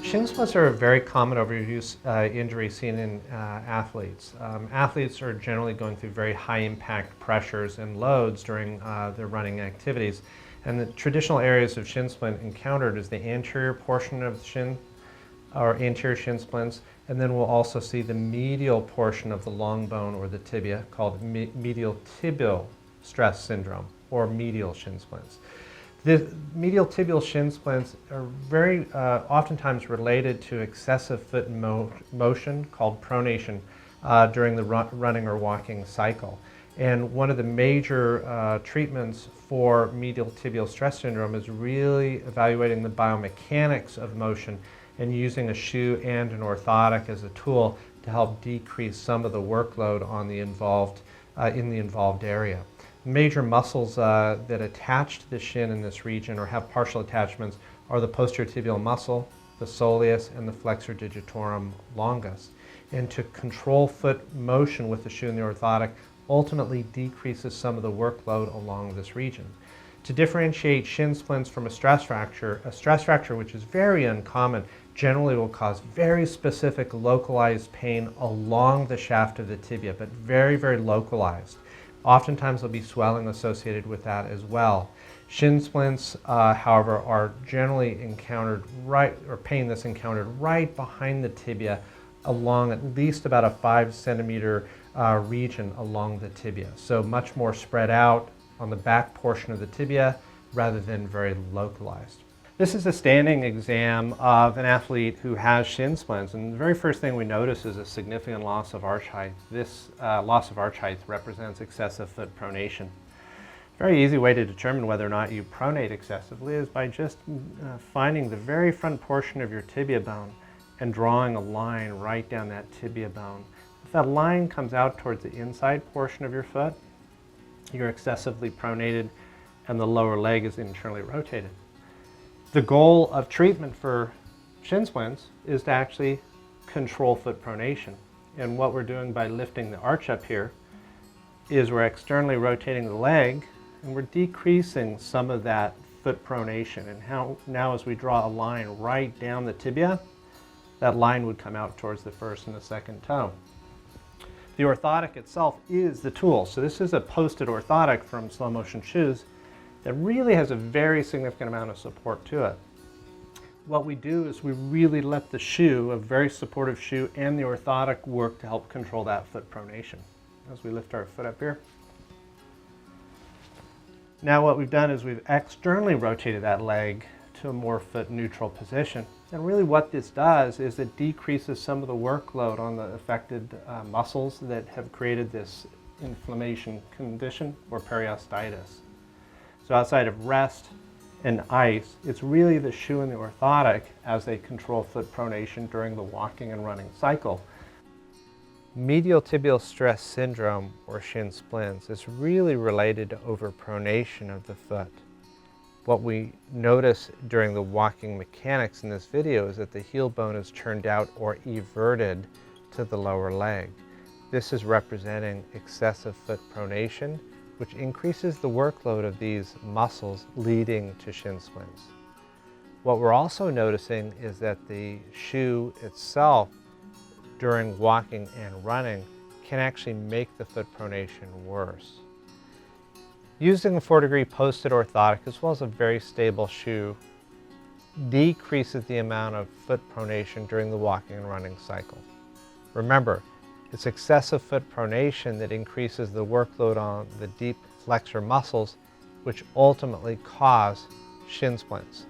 Shin splints are a very common overuse injury seen in athletes. Athletes are generally going through very high impact pressures and loads during their running activities. And the traditional areas of shin splint encountered is the anterior portion of the shin, or anterior shin splints, and then we'll also see the medial portion of the long bone or the tibia called medial tibial stress syndrome or medial shin splints. The medial tibial shin splints are very oftentimes related to excessive foot motion called pronation during the running or walking cycle. And one of the major treatments for medial tibial stress syndrome is really evaluating the biomechanics of motion and using a shoe and an orthotic as a tool to help decrease some of the workload on the involved area. Major muscles that attach to the shin in this region or have partial attachments are the posterior tibial muscle, the soleus, and the flexor digitorum longus. And to control foot motion with the shoe and the orthotic ultimately decreases some of the workload along this region. To differentiate shin splints from a stress fracture which is very uncommon, generally will cause very specific localized pain along the shaft of the tibia, but very, very localized. Oftentimes there'll be swelling associated with that as well. Shin splints, however, are generally encountered pain that's encountered right behind the tibia along at least about a 5 centimeter region along the tibia. So much more spread out on the back portion of the tibia rather than very localized. This is a standing exam of an athlete who has shin splints, and the very first thing we notice is a significant loss of arch height. This loss of arch height represents excessive foot pronation. A very easy way to determine whether or not you pronate excessively is by just finding the very front portion of your tibia bone and drawing a line right down that tibia bone. If that line comes out towards the inside portion of your foot, you're excessively pronated and the lower leg is internally rotated. The goal of treatment for shin splints is to actually control foot pronation. And what we're doing by lifting the arch up here is we're externally rotating the leg and we're decreasing some of that foot pronation. And now as we draw a line right down the tibia, that line would come out towards the first and the second toe. The orthotic itself is the tool. So this is a posted orthotic from Slow Motion Shoes that really has a very significant amount of support to it. What we do is we really let the shoe, a very supportive shoe, and the orthotic work to help control that foot pronation. As we lift our foot up here. Now what we've done is we've externally rotated that leg to a more foot neutral position. And really what this does is it decreases some of the workload on the affected muscles that have created this inflammation condition or periostitis. So outside of rest and ice, it's really the shoe and the orthotic as they control foot pronation during the walking and running cycle. Medial tibial stress syndrome, or shin splints, is really related to overpronation of the foot. What we notice during the walking mechanics in this video is that the heel bone is turned out or everted to the lower leg. This is representing excessive foot pronation, which increases the workload of these muscles leading to shin splints. What we're also noticing is that the shoe itself during walking and running can actually make the foot pronation worse. Using a 4-degree posted orthotic as well as a very stable shoe decreases the amount of foot pronation during the walking and running cycle. Remember, it's excessive foot pronation that increases the workload on the deep flexor muscles, which ultimately cause shin splints.